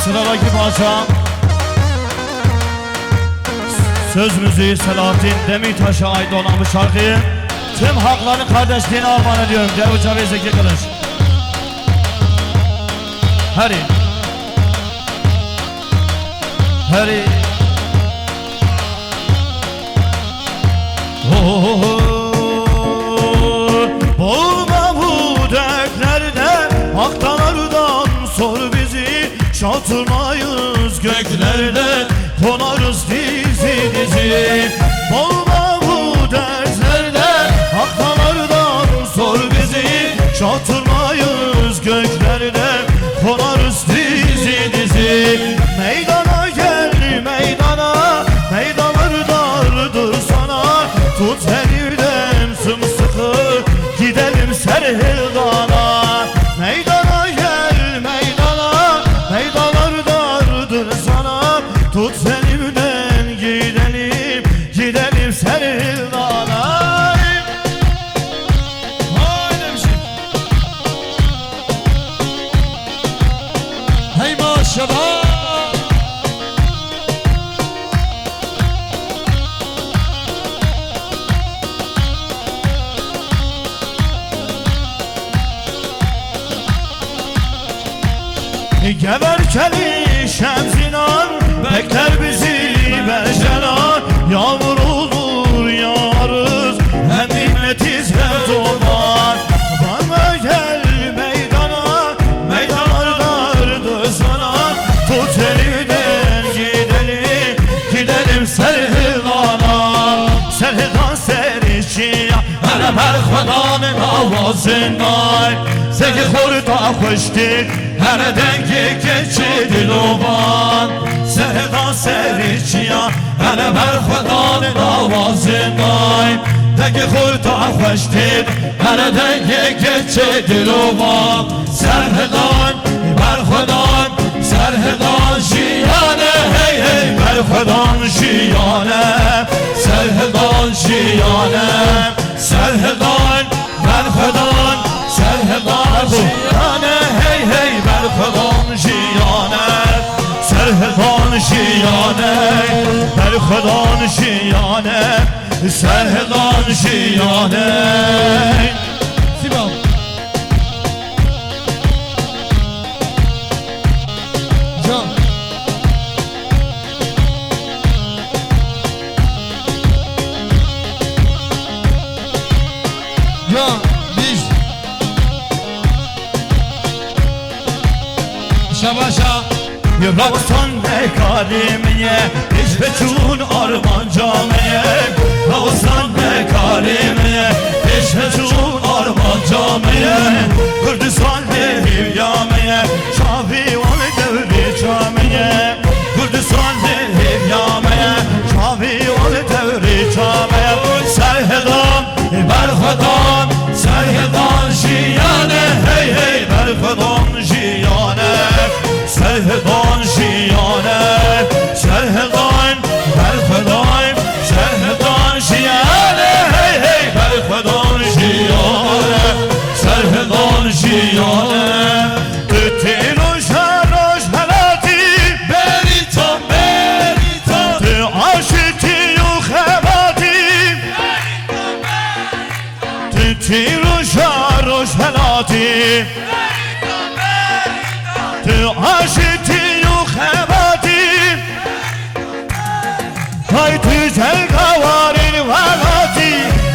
Sıradaki parça söz müziği Selahattin Demirtaş'a ait olan bu şarkıyı tüm halkların kardeşliğine armağan ediyorum. Cevdet Cavez Zeki Kılıç. Hadi. Hadi. Olma bu dertlerde aktalardan sor bizi. Şatırmayız göklerde konarız dizi dizi. Olma bu dertlerde aktalardan sor bizi. Şatırmayız göklerde konarız dizi dizi. Meydana gel meydana, meydanlar dardır sana. Tut elimden sımsıkı gidelim Serhildana. Meydana gel meydana, meydanlar dardır sana. Tut elimden gidelim, gidelim Serhildana. Hey maşallah. Geberkeli şemsinar bekler bizi berşenar. Yağmur olur yağarız, hem milletiz hem dolar. Bana gel meydana, meydanlar dardı sana. Tut elimden gidelim, gidelim Serhildana. Serhildan serişiya hele berxudanın avazından. Zeki xurda xoşdir hele dengi geçi dilovan. Serhildan serişiya hele berxudanın avazından. Zeki xurda xoşdir hele dengi geçi dilovan. Serhildan berxudan, Serhildan şiyane, hey hey berxudan şiyane. Serhildan şiyane, Serhildan berxudan, Serhildan şiyane, hey hey berxudan şiyane. Serhildan şiyane, berxudan şiyane, Serhildan şiyane. Sibam. Can. Can. Biz. Şabaşa. Raksan ne kalimiye, hiç beçun arman camiye. Raksan ne kalimiye, hiç beçun arman camiye. Kürdistan devir yamiye, Şafi ol devri camiye. Kürdistan devir yamiye, Şafi ol devri camiye. Serhildan, berxudan, Serhildan şiyane, hey hey berxudan şiyane. Serhildan şiyane, Serhildan, berxudan, Serhildan şiyane, hey hey berxudan şiyane. Serhildan şiyane. Tütti roşa roş helati, beritan beritan. Tü aşiti yuh hebati, beritan beritan. Tütti roşa roş helati, تو عاشقی و خباتی. های تو جلگوارین ولاتی.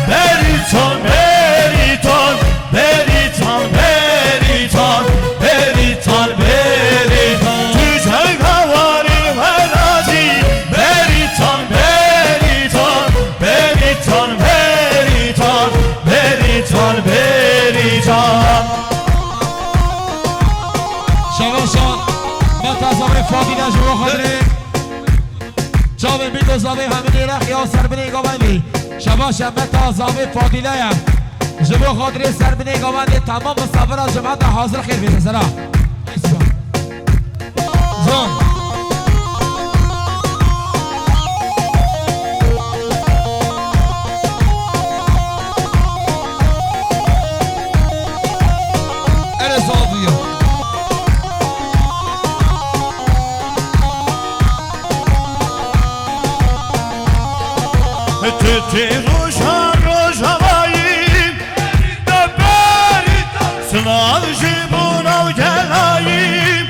بریتان بریتان بریتان بریتان بریتان بریتان. تو جلگوارین ولاتی. بریتان بریتان بریتان بریتان بریتان بریتان. شباشا متازم فاقیده جوا خدره جاوه بیدوزاوه همین رخ یا سر بنیگا بندی. شباشا متازم فاقیده جوا خدره سر بنیگا بندی. تمام صبرا جماعت حاضر خیر بیده سرا زن تتی روشا روشواییم سلاو جیبوناو گلاییم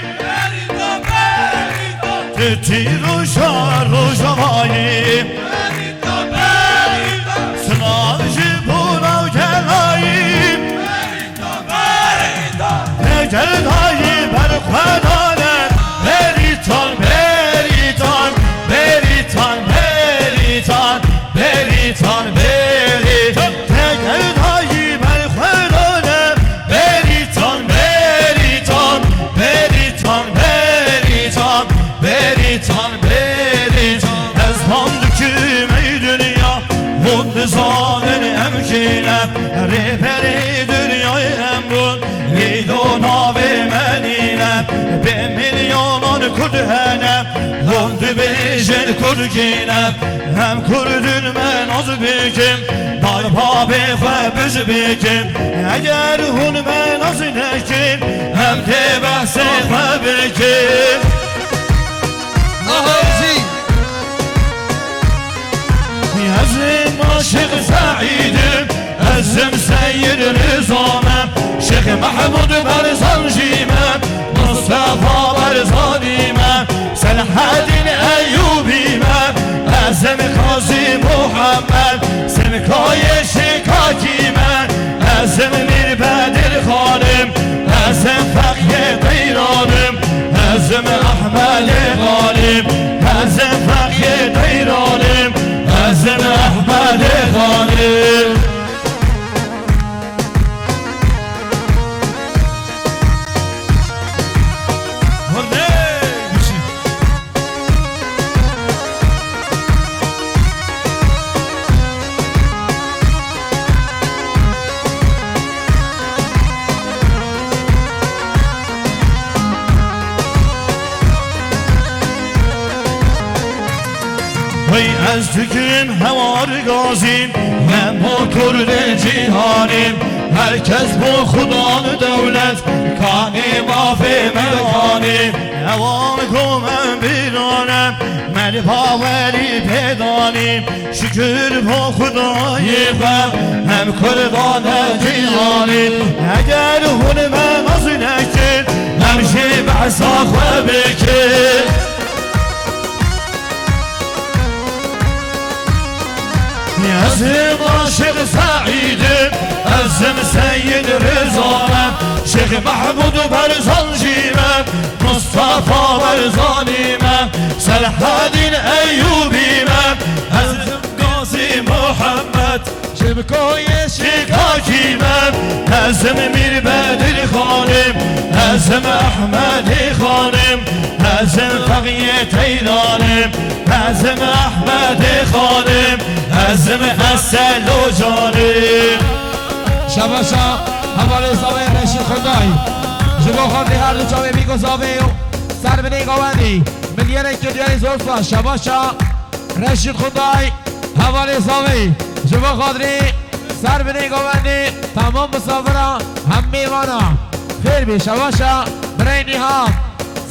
تتی روشا روشواییم سلاو جیبوناو گلاییم اگر دایی بر خدانه بریتان بریتان بریتان بریتان بریتان بریتان اگر دایی بر خدانه بریتان بریتان بریتان بریتان بریتان بریتان از هم دکیم ای دنیا خود زانن امکنم ریپری دنیای امرون لیدو ناو منینم به میلیونان کرد هنم هند بیشن کرگینم هم کردن من از بکم در پا بخواه بز بکم اگر هون من از نکم هم که بحث خواه بکم نهارزی ازم عاشق سعیدم ازم سید رزامم شیخ محمود برزان جیمم مصطفى برزانیمم سلحدین ایوبیمم ازم قاضی محمد سمکای شکاکیمم ازم میر بدر خانم ازم فقیه دیرانم ازم احمد غانم ازم فقیه دیرانم ازم احمد غانم وی از تکیم هوار گازیم هم با کرد جیهانیم هر کس با خدا دولت کانی مافی مکانیم هوان کومم بیرانم من باوری پیدانیم شکر با خدای غم هم کردان جیهانیم اگر هون من از نکن همشه بحثا خواه بکن ازم عاشق سعیدم ازم سید رزامم شیخ محمود برزان جیمم مصطفى برزانیمم سلحدین ایوبیمم ازم قاضی محمد شبکای شکاکیمم ازم میر بدر خانم ازم احمد خانم ازم فقیه تیرانم ازم احمد خانم ازم اصل و جانم شباشا حوالی زاوی رشید خدای جبا خاطی هر دو چاوی بیگو زاوی و سر بینی گوندی ملیره که دیاری زورفا شباشا رشید خدای حوالی زاوی جبا خاطری سر بینی گوندی تمام مسافران هم میوانا خیر بی شباشا برینی ها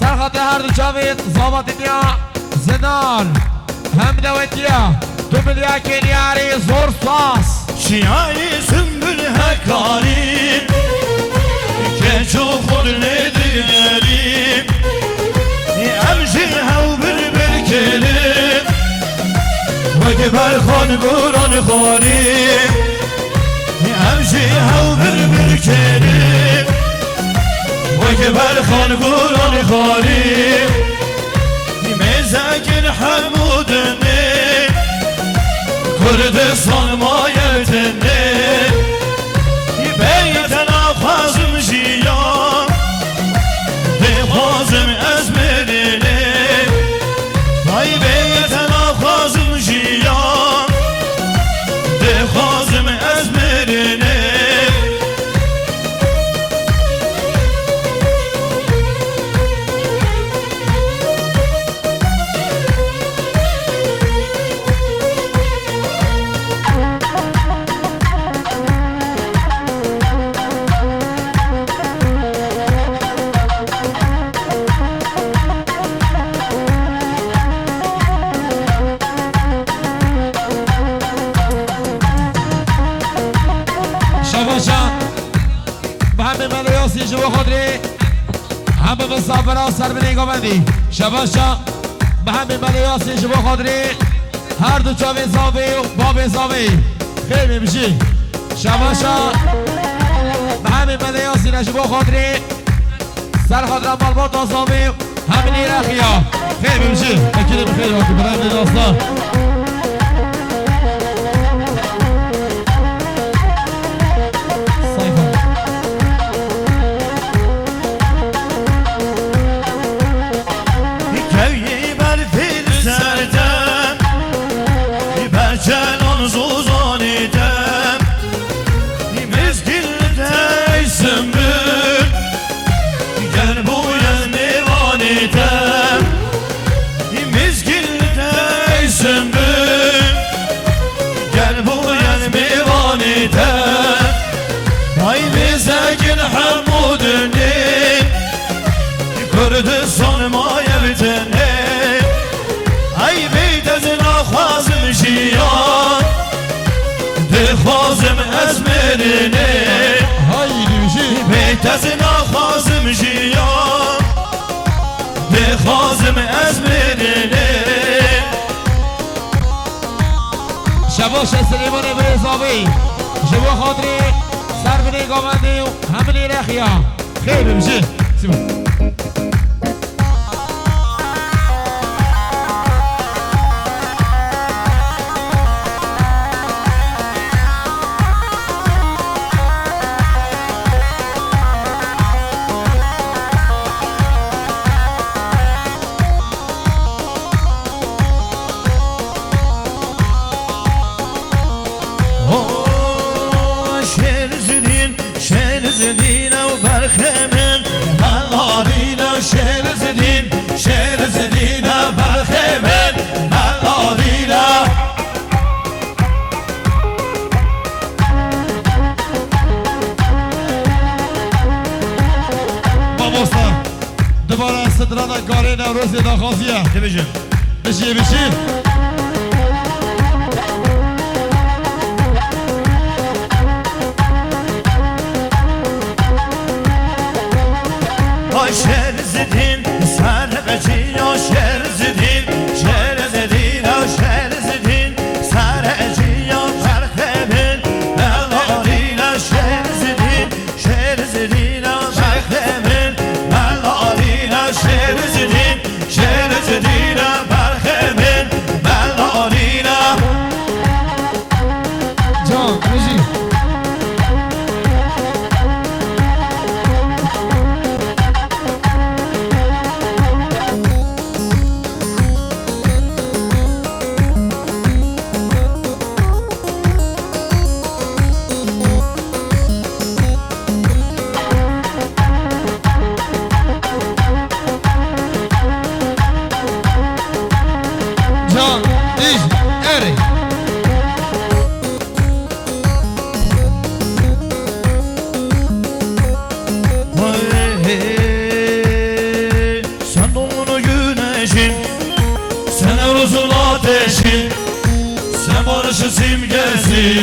سر خاطی هر دو چاوی زابط دیا زدان هم دویتیا تو بلیا که دیاری زور ساس شیعی سنبل هکاریم که چو خود ندیاریم امشی هاو بر کلیم و که بر خان گوران خوریم امشی هاو بر کلیم و که بر خان گوران خوریم مزاجر حمودنی کردستان مایتنی بیتنا خوازم جیان خوازم از مدینه وای بیتنا خوازم جیان خوازم از مدینه به مسافرها سر به نگاه بندی شباشا به همین ملیاسی شما خاطری هر دو چاوی زاوی و باب زاوی خیلی میشی شباشا به همین ملیاسی نشما خاطری سر خاطرم بالبات آزاوی همین ایرخیا خیلی میشی اکیلی بخیلی باکی برای داستان Kurdistan maya bitene Ay beyt az nakhwazim jiyan Dikhwazim az merine haydi bizi beyt az nakhwazim jiyan Dikhwazim az merine شباش سلیمان برزاوی شبا خاطری سر به نگاه بندی و همین ایرخیا خیلی میشه زدين وبرخمن هالارينا شهر زدين شهر زدين برخمن هالارينا باباستا دوباره استدرانا گاره نوروز داخازیه تبجن بشی بشی شهر زدين سر بچی یا شهر زدين شهر زدين یا شهر زدين سر بچی یا برخمن هالارينا شهر زدين شهر زدين یا برخمن هالارينا شهر زدين شهر زدين یا برخمن هالارينا جان بشی Sen barışı simgesi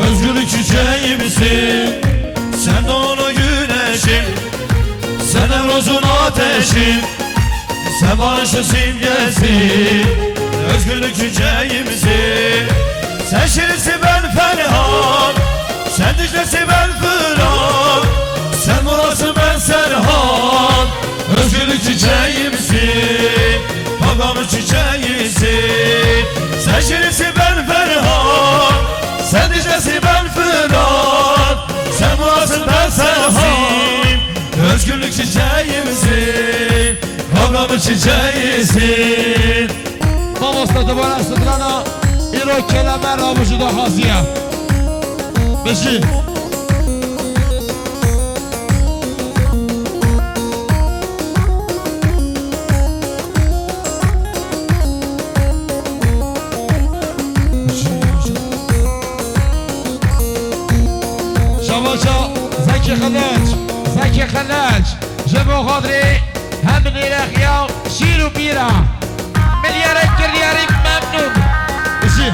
Özgürlük çiçeğimsin Sen doğru güneşim Sen Nevruz'un ateşim Sen barışı simgesi Özgürlük çiçeğimsin Sen Şirin'si ben Ferhat Sen Dicle'si ben Fırat Sen Murat'sı ben Serhat Özgürlük çiçeğimsin Kavgamın çiçeğisin Sen Şirin'si ben Ferhat Sen Dicle'si ben Fırat Sen Murat'sın ben Serhat Özgürlük çiçeğimsin Kavgamın çiçeğisin Babasta دوباره استدرانا ایرو کلمه را وجود خاصیه بشین شباشا زکی خلج زکی خلج جبو خاطری همین ایرخیا شیر و بیره ملیارک کردیاری ممنون بشین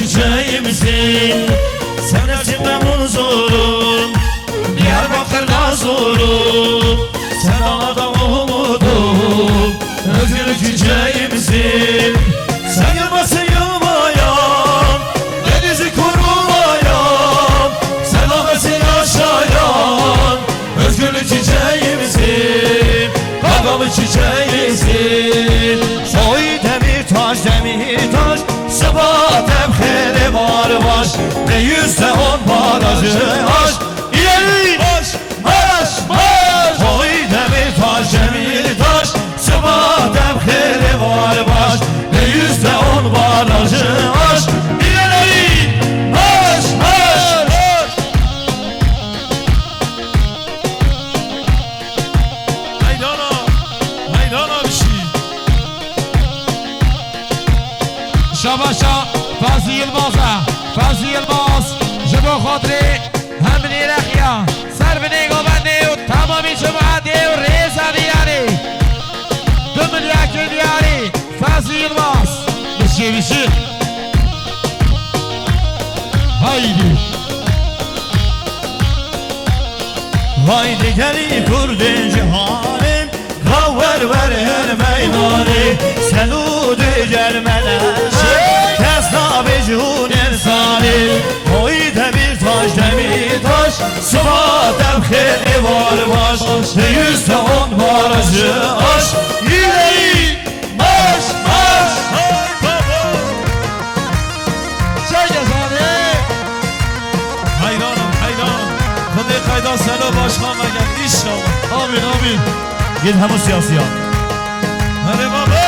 çiçeğimsin. Sevletimden huzurum, Diyarbakır nazurum. Sen anadan umudum, özgürlük çiçeğimsin. Sen yılmasın yılmayan, denizi kurulayan, selameti yaşayan, özgürlük çiçeğimsin, kavgamı çiçeğimsin. Oy demir taş, Sıbat emheri var baş, ve 110 barajı aş. İleri baş, baş, baş. Oy demir taş, Sıbat emheri var baş, ve 110 barajı aş. İleri baş, baş, baş. Haydana, haydana bir şey. Şabaşa Fazlı Yılmaz'a Fazlı Yılmaz Jibo Khodri Hamdi Rakhya Servini Gobandi Tamami Cumadi Reza Diyari Dümülyaki Diyari Fazlı Yılmaz Bişi Haydi Haydi geli kurdun cihanim, kavver ver her meydanı. Selud gelmene kes nabi cun insani. Oy demir taş, Sıvat emheri var baş, ve 110 barajı aş. İleri baş, baş. Hay baba. Çaycazade Hayranım, hayranım. Kıdı kayda selo başkama gel inşallah. Amin amin. Git hem siyasiya. Hadi baba.